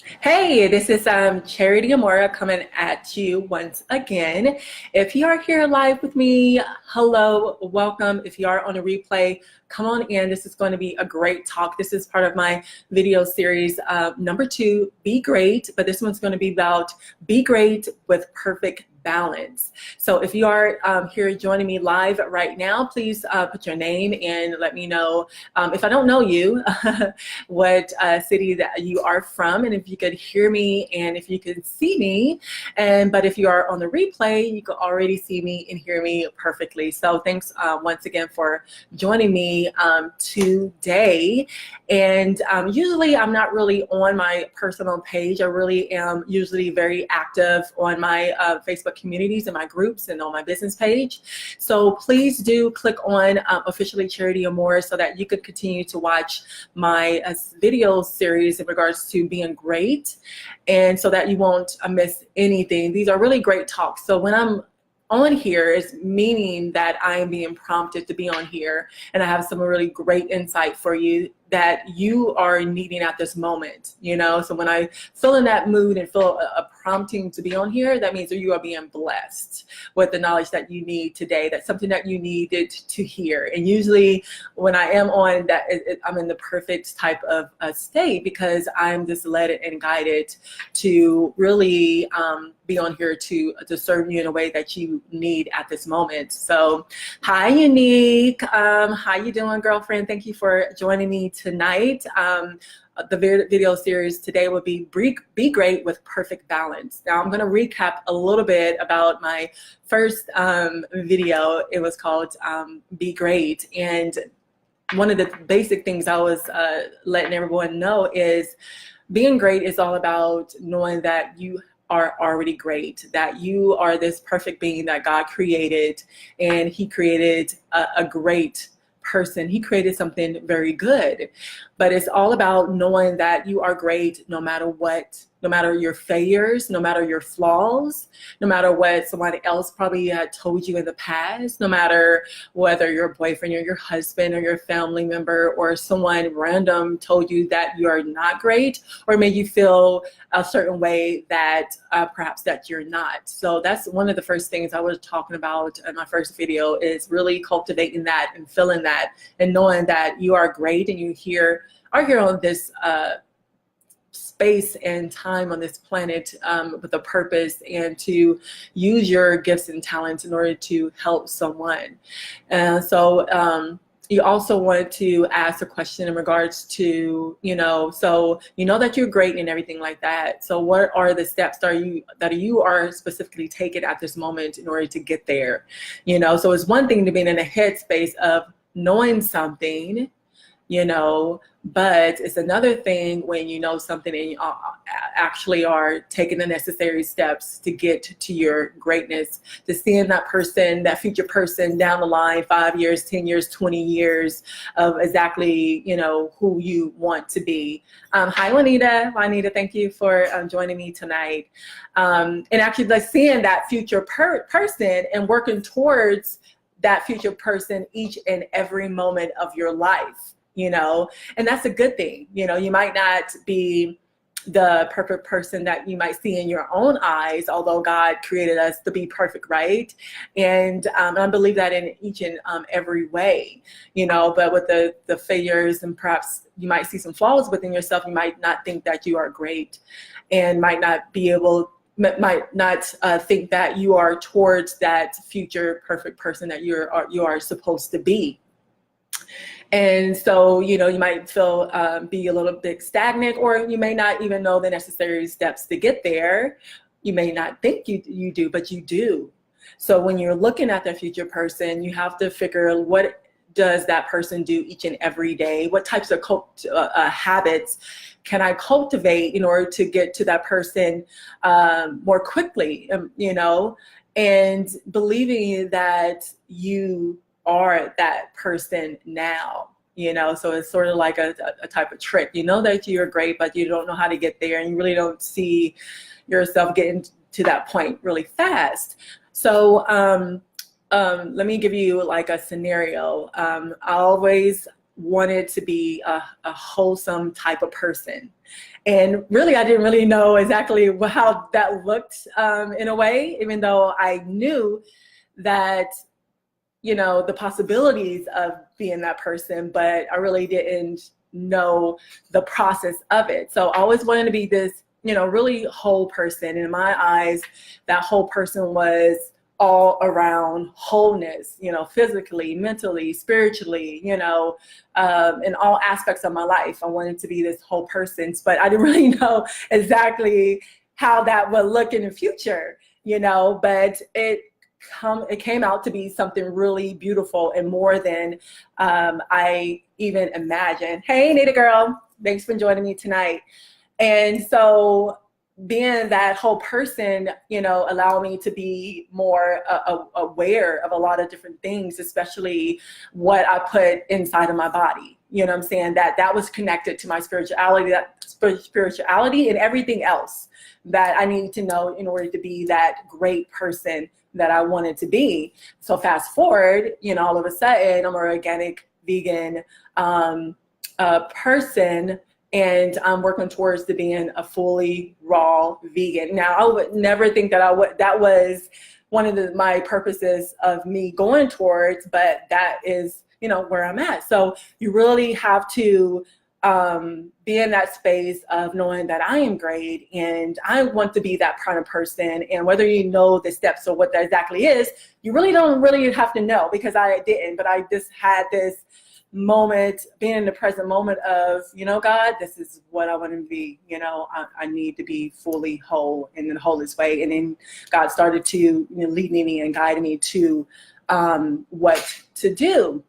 Hey, this is Charity Amora coming at you once again. If you are here live with me, hello, welcome. If you are on a replay, come on in. This is going to be a great talk. This is part of my video series number 2, Be Great, but this one's going to be about Be Great with Perfect Balance. So if you are here joining me live right now, please put your name and let me know if I don't know you, what city that you are from, and if you could hear me and if you could see me. But if you are on the replay, you can already see me and hear me perfectly. So thanks once again for joining me today. And usually I'm not really on my personal page. I really am usually very active on my Facebook communities and my groups and on my business page. So please do click on Officially Charity Amora so that you could continue to watch my video series in regards to being great, and so that you won't miss anything. These are really great talks. So when I'm on here, is meaning that I am being prompted to be on here, and I have some really great insight for you that you are needing at this moment, you know. So when I feel in that mood and feel a prompting to be on here, that means that you are being blessed with the knowledge that you need today. That's something that you needed to hear. And usually when I am on that, I'm in the perfect type of state, because I'm just led and guided to really be on here to serve you in a way that you need at this moment. So hi, Unique. How you doing, girlfriend? Thank you for joining me tonight. The video series today will be Be Great with Perfect Balance. Now I'm going to recap a little bit about my first video. It was called Be Great. And one of the basic things I was letting everyone know is being great is all about knowing that you are already great, that you are this perfect being that God created, and He created a great person. He created something very good. But it's all about knowing that you are great no matter what, no matter your failures, no matter your flaws, no matter what somebody else probably had told you in the past, no matter whether your boyfriend or your husband or your family member or someone random told you that you are not great or made you feel a certain way that perhaps that you're not. So that's one of the first things I was talking about in my first video, is really cultivating that and feeling that and knowing that you are great and you are here on this space and time on this planet with a purpose, and to use your gifts and talents in order to help someone. So you also want to ask a question in regards to, so you know that you're great and everything like that. So what are the steps that you are specifically taking at this moment in order to get there? So it's one thing to be in a headspace of knowing something, but it's another thing when you know something and you actually are taking the necessary steps to get to your greatness, to seeing that person, that future person down the line, 5 years, 10 years, 20 years of exactly, who you want to be. Hi, Juanita. Juanita, thank you for joining me tonight. And actually like seeing that future person and working towards that future person each and every moment of your life. And that's a good thing. You might not be the perfect person that you might see in your own eyes, although God created us to be perfect, right? And I believe that in each and every way, but with the failures, and perhaps you might see some flaws within yourself, you might not think that you are great, and might not think that you are towards that future perfect person that you are supposed to be. And so, you might feel be a little bit stagnant, or you may not even know the necessary steps to get there. You may not think you do, but you do. So when you're looking at the future person, you have to figure, what does that person do each and every day? What types of habits can I cultivate in order to get to that person more quickly, and believing that you are that person now, so it's sort of like a type of trick. You know that you're great, but you don't know how to get there, and you really don't see yourself getting to that point really fast. So let me give you like a scenario. I always wanted to be a wholesome type of person. And really, I didn't really know exactly how that looked in a way, even though I knew that, you know, the possibilities of being that person, but I really didn't know the process of it. So I always wanted to be this, you know, really whole person. And in my eyes, that whole person was all around wholeness, you know, physically, mentally, spiritually, you know, in all aspects of my life. I wanted to be this whole person, but I didn't really know exactly how that would look in the future, you know, but it came out to be something really beautiful and more than I even imagined. Hey, Nita girl, thanks for joining me tonight. And so being that whole person, you know, allowed me to be more aware of a lot of different things, especially what I put inside of my body. You know what I'm saying? That was connected to my spirituality, and everything else that I needed to know in order to be that great person that I wanted to be. So fast forward, you know, all of a sudden I'm an organic vegan person, and I'm working towards to being a fully raw vegan. Now, I would never think that that was one of my purposes of me going towards, but that is, you know, where I'm at. So you really have to be in that space of knowing that I am great and I want to be that kind of person. And whether you know the steps or what that exactly is, you really don't really have to know, because I didn't, but I just had this moment, being in the present moment of, you know, God, this is what I want to be. You know, I need to be fully whole in the wholest way. And then God started to, you know, lead me and guide me to what to do.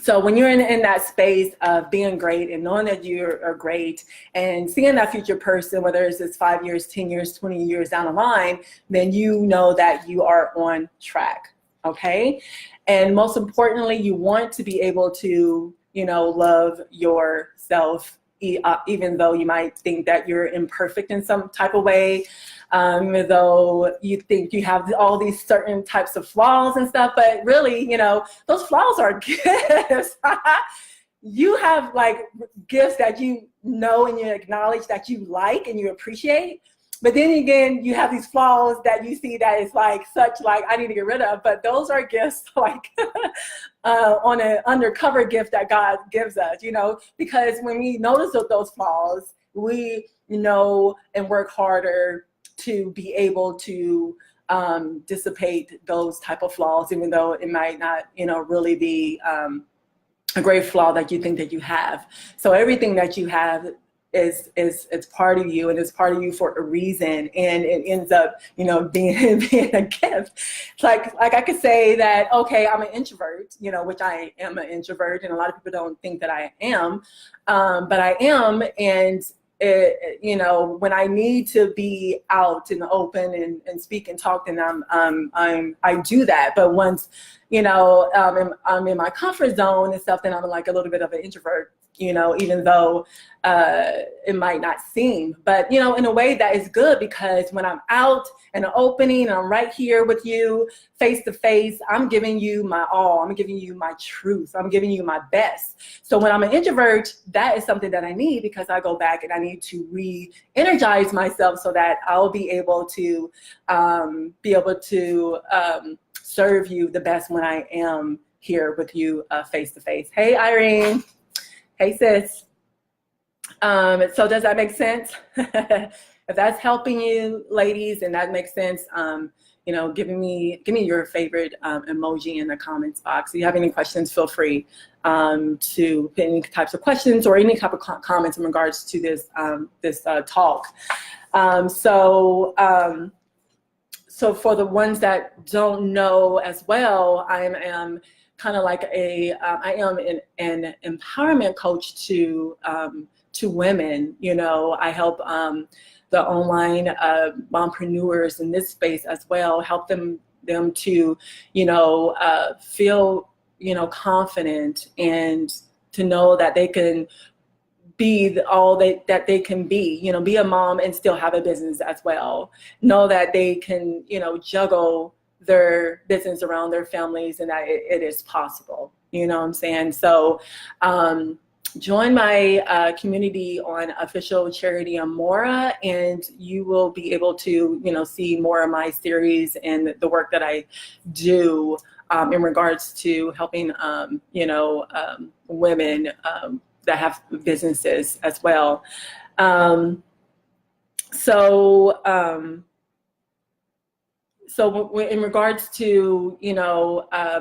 So when you're in that space of being great and knowing that you are great and seeing that future person, whether it's 5 years, 10 years, 20 years down the line, then you know that you are on track. Okay. And most importantly, you want to be able to, you know, love yourself, even though you might think that you're imperfect in some type of way, though you think you have all these certain types of flaws and stuff, but really, you know, those flaws are gifts. You have like gifts that you know and you acknowledge that you like and you appreciate. But then again, you have these flaws that you see that is like such like I need to get rid of. But those are gifts like on an undercover gift that God gives us, you know, because when we notice those flaws, we know and work harder to be able to dissipate those type of flaws, even though it might not, you know, really be a great flaw that you think that you have. So everything that you have is it's part of you, and it's part of you for a reason, and it ends up, you know, being a gift. It's like I could say that, okay, I'm an introvert, you know, which I am an introvert, and a lot of people don't think that I am, but I am. And you know, when I need to be out in the open and speak and talk, then I do that. But once, you know, I'm in my comfort zone and stuff, then I'm like a little bit of an introvert, you know, even though it might not seem, but, you know, in a way that is good, because when I'm out in the opening and I'm right here with you face to face, I'm giving you my all. I'm giving you my truth. I'm giving you my best. So when I'm an introvert, that is something that I need, because I go back and I need to re-energize myself so that I'll be able to serve you the best when I am here with you face to face. Hey, Irene. Hey, sis. So does that make sense? If that's helping you, ladies, and that makes sense, you know, give me your favorite emoji in the comments box. If you have any questions, feel free to put any types of questions or any type of comments in regards to this talk. So for the ones that don't know as well, I am kind of like I am an empowerment coach to women. You know, I help the online mompreneurs in this space as well, help them to, you know, feel, you know, confident, and to know that they can be all that they can be, you know, be a mom and still have a business as well. Know that they can, you know, juggle their business around their families, and that it is possible. You know what I'm saying? So join my community on Official Charity Amora, and you will be able to, see more of my series and the work that I do in regards to helping, women that have businesses as well. So in regards to,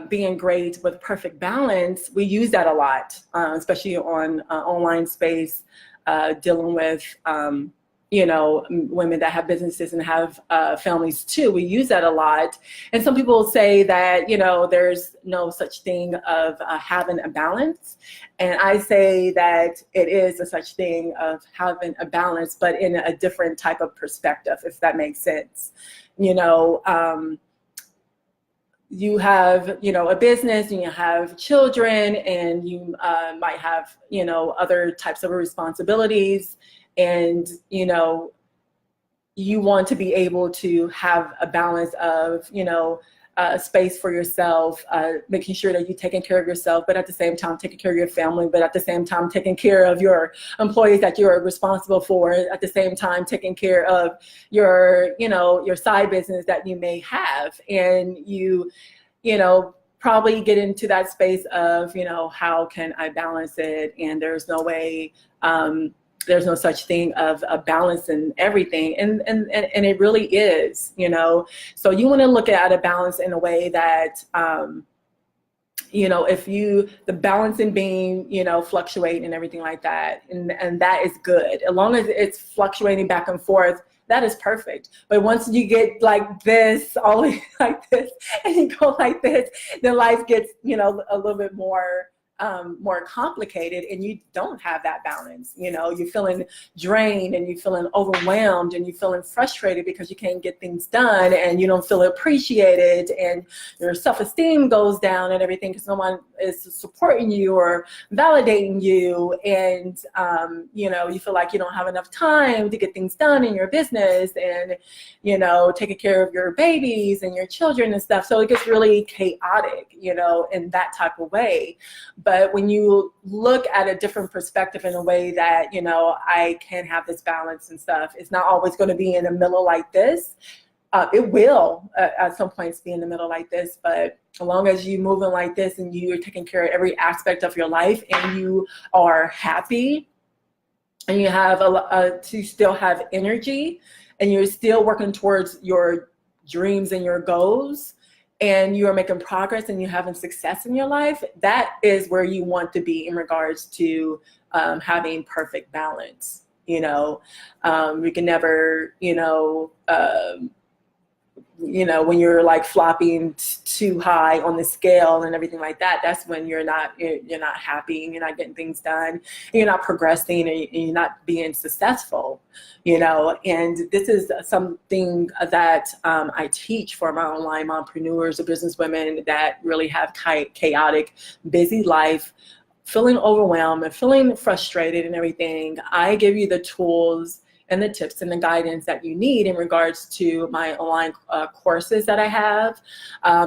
being great with perfect balance, we use that a lot, especially on online space, dealing with, women that have businesses and have families too. We use that a lot. And some people say that, there's no such thing of having a balance. And I say that it is a such thing of having a balance, but in a different type of perspective, if that makes sense. You have, a business and you have children, and you might have, other types of responsibilities, and, you want to be able to have a balance of, space for yourself, making sure that you're taking care of yourself, but at the same time taking care of your family, but at the same time taking care of your employees that you're responsible for, at the same time taking care of your, your side business that you may have. And you probably get into that space of, how can I balance it? And there's no way, there's no such thing of a balance in everything. And it really is, So you want to look at a balance in a way that, if the balance in being, fluctuating and everything like that. And that is good. As long as it's fluctuating back and forth, that is perfect. But once you get like this, all the way like this, and you go like this, then life gets, a little bit more complicated, and you don't have that balance. You're feeling drained, and you're feeling overwhelmed, and you're feeling frustrated because you can't get things done, and you don't feel appreciated, and your self-esteem goes down and everything because no one is supporting you or validating you, and you feel like you don't have enough time to get things done in your business, and taking care of your babies and your children and stuff. So it gets really chaotic, in that type of way. But when you look at a different perspective in a way that, I can have this balance and stuff, it's not always going to be in the middle like this. It will at some points be in the middle like this, but as long as you're moving like this and you're taking care of every aspect of your life, and you are happy, and you have to still have energy, and you're still working towards your dreams and your goals, and you are making progress, and you're having success in your life, that is where you want to be in regards to having perfect balance. You can never, when you're like flopping too high on the scale and everything like that, that's when you're not happy, and you're not getting things done, and you're not progressing, and you're not being successful, and this is something that I teach for my online mompreneurs or business women that really have chaotic, busy life, feeling overwhelmed and feeling frustrated and everything. I give you the tools and the tips and the guidance that you need in regards to my online courses that I have. I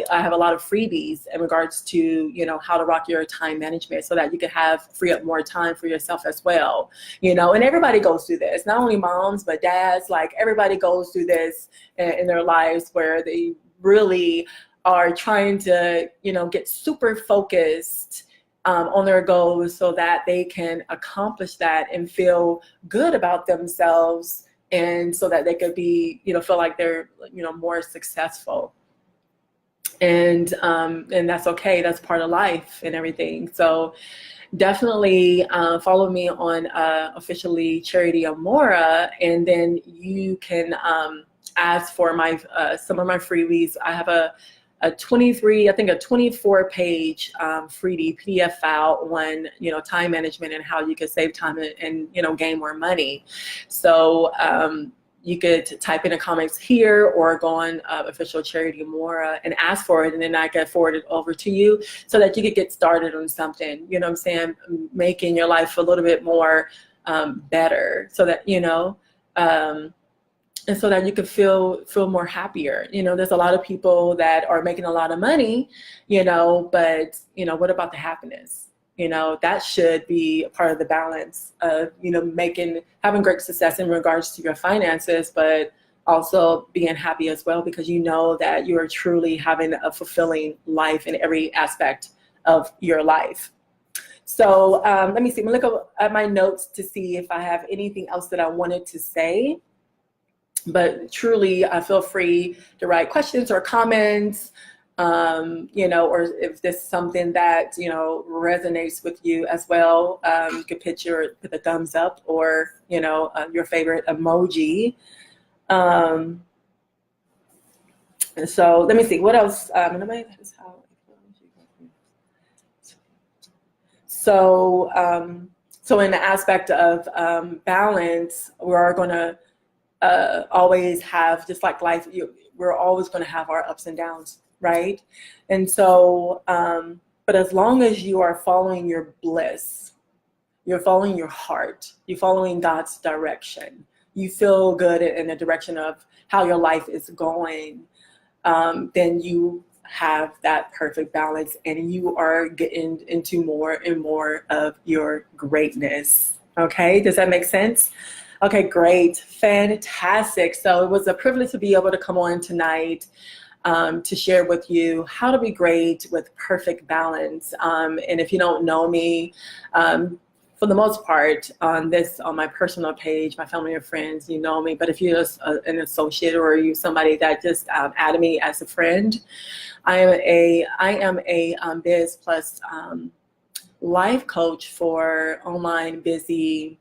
have a lot of freebies in regards to, how to rock your time management so that you can free up more time for yourself as well. And everybody goes through this, not only moms, but dads, like everybody goes through this in their lives, where they really are trying to, get super focused on their goals so that they can accomplish that and feel good about themselves, and so that they could be, feel like they're, more successful. And that's okay. That's part of life and everything. So definitely follow me on Officially Charity Amora, and then you can ask for my some of my freebies. I have a 24-page free PDF file on, time management and how you can save time and gain more money. So you could type in the comments here, or go on Official Charity Amora and ask for it, and then I can forward it over to you so that you could get started on something, making your life a little bit more better, so that, and so that you can feel more happier. You know, there's a lot of people that are making a lot of money, you know, but you know, what about the happiness? You know, that should be a part of the balance of, you know, having great success in regards to your finances, but also being happy as well, because you know that you are truly having a fulfilling life in every aspect of your life. So let me see, I'm gonna look at my notes to see if I have anything else that I wanted to say. But truly, feel free to write questions or comments, you know, or if this is something that, you know, resonates with you as well, you can put a thumbs up, or, you know, your favorite emoji. And so let me see, what else? So in the aspect of balance, we are going to always have, just like life, we're always going to have our ups and downs, right? And so, but as long as you are following your bliss, you're following your heart, you're following God's direction, you feel good in the direction of how your life is going, then you have that perfect balance, and you are getting into more and more of your greatness. Okay, does that make sense? Okay, great, fantastic. So it was a privilege to be able to come on tonight to share with you how to be great with perfect balance. And if you don't know me, for the most part, on my personal page, my family and friends, you know me. But if you're an associate, or you're somebody that just added me as a friend, I am a Biz Plus life coach for online busy,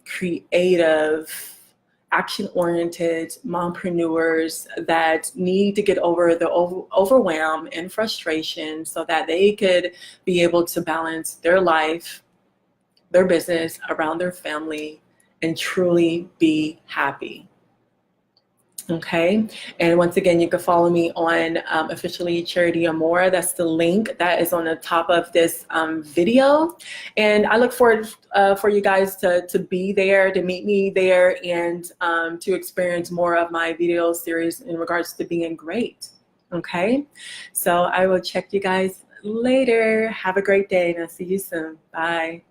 creative, action-oriented mompreneurs that need to get over the overwhelm and frustration, so that they could be able to balance their life, their business around their family, and truly be happy. Okay, and once again, you can follow me on officially Charity Amora. That's the link that is on the top of this video, and I look forward for you guys to be there, to meet me there, and to experience more of my video series in regards to being great. Okay, so I will check you guys later. Have a great day, and I'll see you soon. Bye.